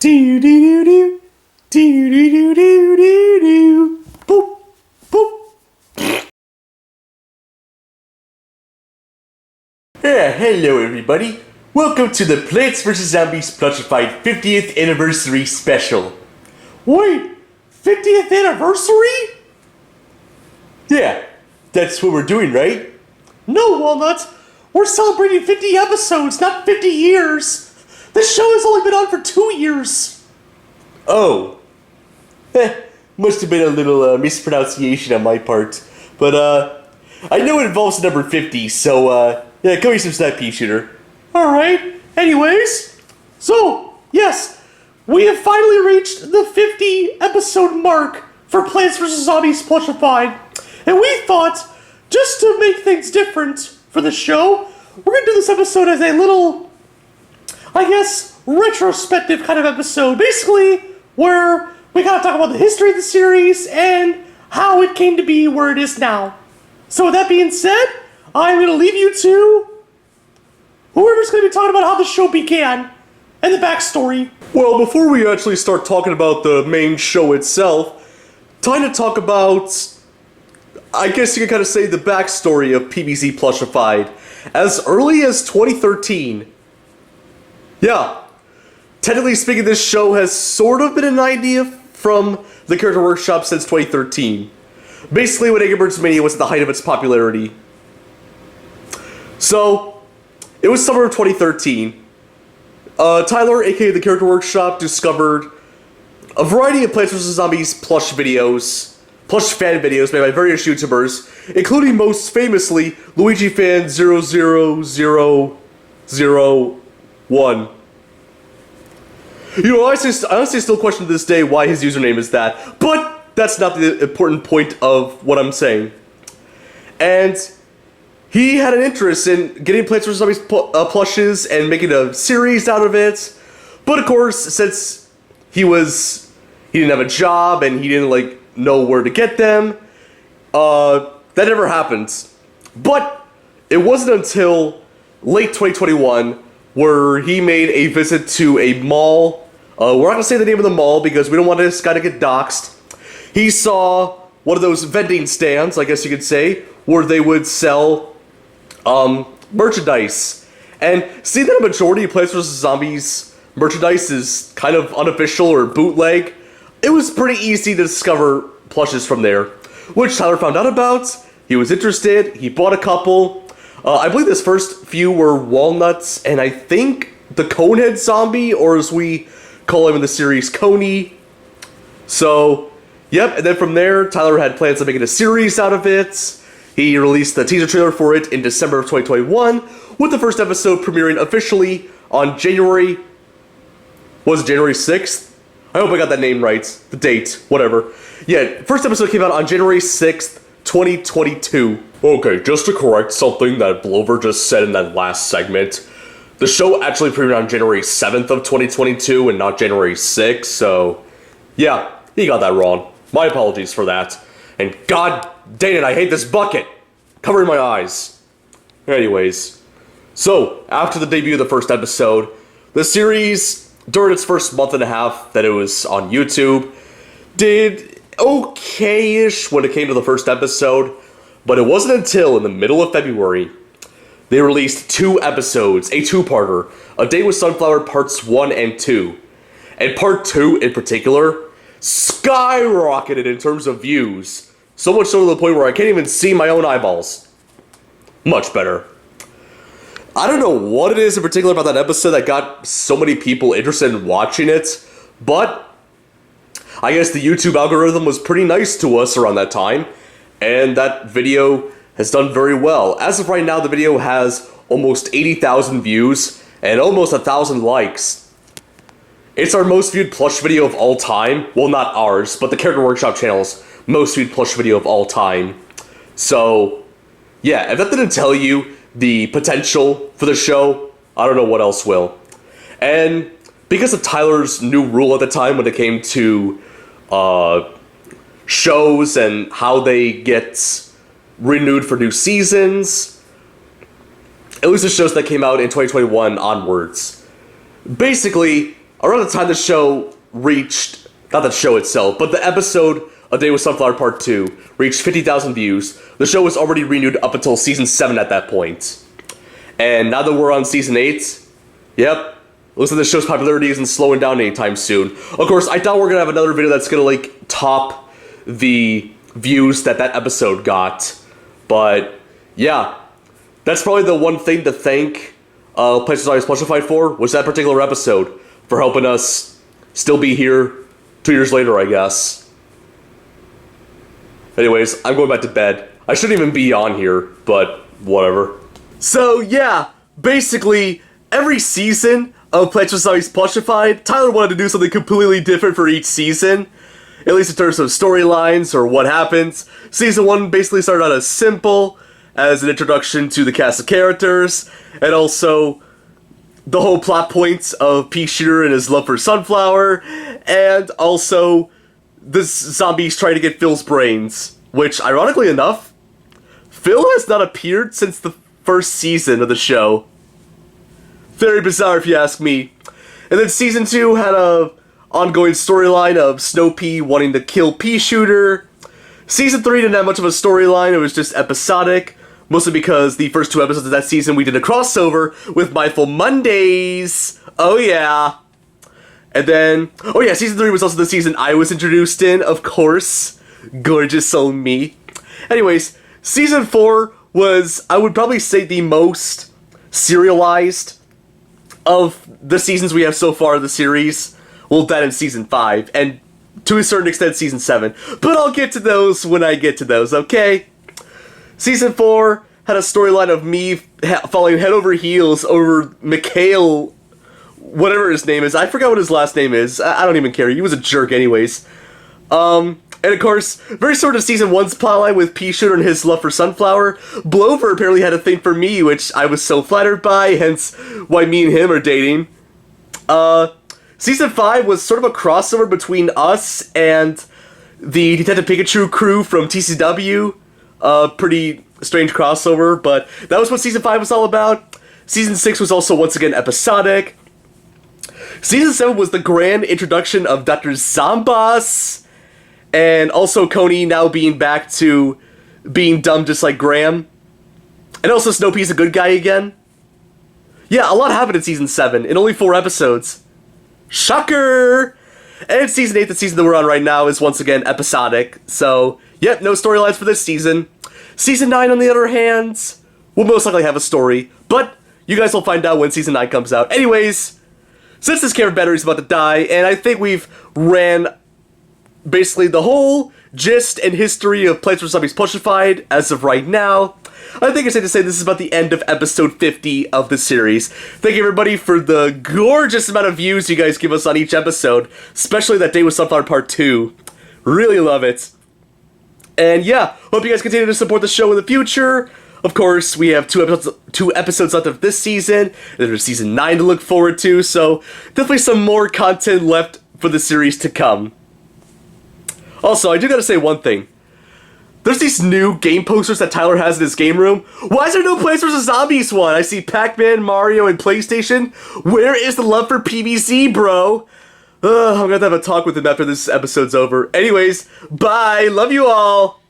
Do do do do do do do do do. Boop boop. Hello everybody. Welcome to the Plants vs. Zombies Plushified 50th Anniversary Special. Wait, 50th Anniversary? Yeah, that's what we're doing, right? No, Walnut. We're celebrating 50 episodes, not 50 years. This show has only been on for 2 years. Oh. Must have been a little mispronunciation on my part. But, I know it involves the number 50, so, yeah, give me some snap pea shooter. Alright, anyways. So, yes, we have finally reached the 50 episode mark for Plants vs. Zombies Plushified. And we thought, just to make things different for the show, we're going to do this episode as a little, I guess, retrospective kind of episode. Basically, where we gotta talk about the history of the series and how it came to be where it is now. So with that being said, I'm going to leave you to whoever's going to be talking about how the show began and the backstory. Well, before we actually start talking about the main show itself, time to talk about, I guess you could kind of say, the backstory of PVZ Plushified. As early as 2013. Yeah. Technically speaking, this show has sort of been an idea from the Character Workshop since 2013. Basically, when Angry Birds Mania was at the height of its popularity. So, it was summer of 2013. Tyler, aka the Character Workshop, discovered a variety of Plants vs. Zombies plush videos. Plush fan videos made by various YouTubers, including most famously LuigiFan00001. You know, I honestly still question to this day why his username is that, but that's not the important point of what I'm saying. And he had an interest in getting Plants vs. Zombies plushes and making a series out of it, but of course, since he didn't have a job and he didn't know where to get them, that never happened. But it wasn't until late 2021 where he made a visit to a mall. We're not going to say the name of the mall because we don't want this guy to get doxxed. He saw one of those vending stands, I guess you could say, where they would sell merchandise. And seeing that a majority of Plants vs. Zombies merchandise is kind of unofficial or bootleg, it was pretty easy to discover plushes from there, which Tyler found out about. He was interested, he bought a couple. I believe his first few were Walnuts, and I think the Conehead Zombie, or as we call him in the series, Coney. So, yep, and then from there, Tyler had plans on making a series out of it. He released the teaser trailer for it in December of 2021, with the first episode premiering officially on January 6th? I hope I got that name right. The date, whatever. Yeah, first episode came out on January 6th, 2022. Okay, just to correct something that Blover just said in that last segment, the show actually premiered on January 7th of 2022 and not January 6th, so yeah, he got that wrong. My apologies for that. And god dang it, I hate this bucket! Covering my eyes. Anyways, so after the debut of the first episode, the series, during its first month and a half that it was on YouTube, did okay-ish when it came to the first episode, but it wasn't until in the middle of February they released 2 episodes, a two-parter, A Day with Sunflower Parts 1 and 2. And Part 2 in particular skyrocketed in terms of views, so much so to the point where I can't even see my own eyeballs. Much better. I don't know what it is in particular about that episode that got so many people interested in watching it, but I guess the YouTube algorithm was pretty nice to us around that time, and that video has done very well. As of right now, the video has almost 80,000 views and almost 1,000 likes. It's our most viewed plush video of all time. Well, not ours, but the Character Workshop channel's most viewed plush video of all time. So, yeah, if that didn't tell you the potential for the show, I don't know what else will. And because of Tyler's new rule at the time when it came to shows and how they get renewed for new seasons, at least the shows that came out in 2021 onwards, basically around the time the show reached, not the show itself, but the episode A Day with Sunflower Part 2 reached 50,000 views. The show was already renewed up until Season 7 at that point. And now that we're on Season 8, yep, looks like the show's popularity isn't slowing down anytime soon. Of course, I doubt we're gonna have another video that's gonna, like, top the views that episode got. But, yeah, that's probably the one thing to thank Places Always Plushified for, was that particular episode, for helping us still be here 2 years later, I guess. Anyways, I'm going back to bed. I shouldn't even be on here, but whatever. So, yeah, basically, every season of Plants vs. Zombies Plushified, Tyler wanted to do something completely different for each season, at least in terms of storylines or what happens. Season 1 basically started out as simple, as an introduction to the cast of characters, and also the whole plot points of Pea Shooter and his love for Sunflower, and also the zombies trying to get Phil's brains, which, ironically enough, Phil has not appeared since the first season of the show. Very bizarre if you ask me. And then Season 2 had a ongoing storyline of Snow Pea wanting to kill Pea Shooter. Season 3 didn't have much of a storyline, it was just episodic, mostly because the first 2 episodes of that season we did a crossover with Mindful Mondays. Oh yeah. And then, oh yeah, Season 3 was also the season I was introduced in, of course. Gorgeous soul me. Anyways, Season 4 was, I would probably say, the most serialized of the seasons we have so far of the series. Well, that in Season 5, and to a certain extent Season 7. But I'll get to those when I get to those, okay? Season 4 had a storyline of me falling head over heels over Mikhail, whatever his name is. I forgot what his last name is. I don't even care. He was a jerk anyways. And of course, very sort of Season 1's plotline with Pea Shooter and his love for Sunflower. Blover apparently had a thing for me, which I was so flattered by, hence why me and him are dating. Season 5 was sort of a crossover between us and the Detective Pikachu crew from TCW. Pretty strange crossover, but that was what Season 5 was all about. Season 6 was also once again episodic. Season 7 was the grand introduction of Dr. Zambas, and also Coney now being back to being dumb just like Graham. And also Snow Pea's a good guy again. Yeah, a lot happened in Season 7, in only 4 episodes. Shocker! And Season 8, the season that we're on right now, is once again episodic. So, yep, no storylines for this season. Season 9, on the other hand, will most likely have a story. But you guys will find out when Season 9 comes out. Anyways, since this camera battery's about to die, and I think we've ran basically the whole gist and history of Plants vs. Zombies Plushified as of right now, I think it's safe to say this is about the end of episode 50 of the series. Thank you everybody for the gorgeous amount of views you guys give us on each episode, especially that Day with Sunflower Part 2. Really love it. And yeah, hope you guys continue to support the show in the future. Of course, we have two episodes left of this season, and there's Season 9 to look forward to, so definitely some more content left for the series to come. Also, I do gotta say one thing. There's these new game posters that Tyler has in his game room. Why is there no Plants vs. Zombies one? I see Pac-Man, Mario, and PlayStation. Where is the love for PvZ, bro? I'm gonna have to have a talk with him after this episode's over. Anyways, bye. Love you all.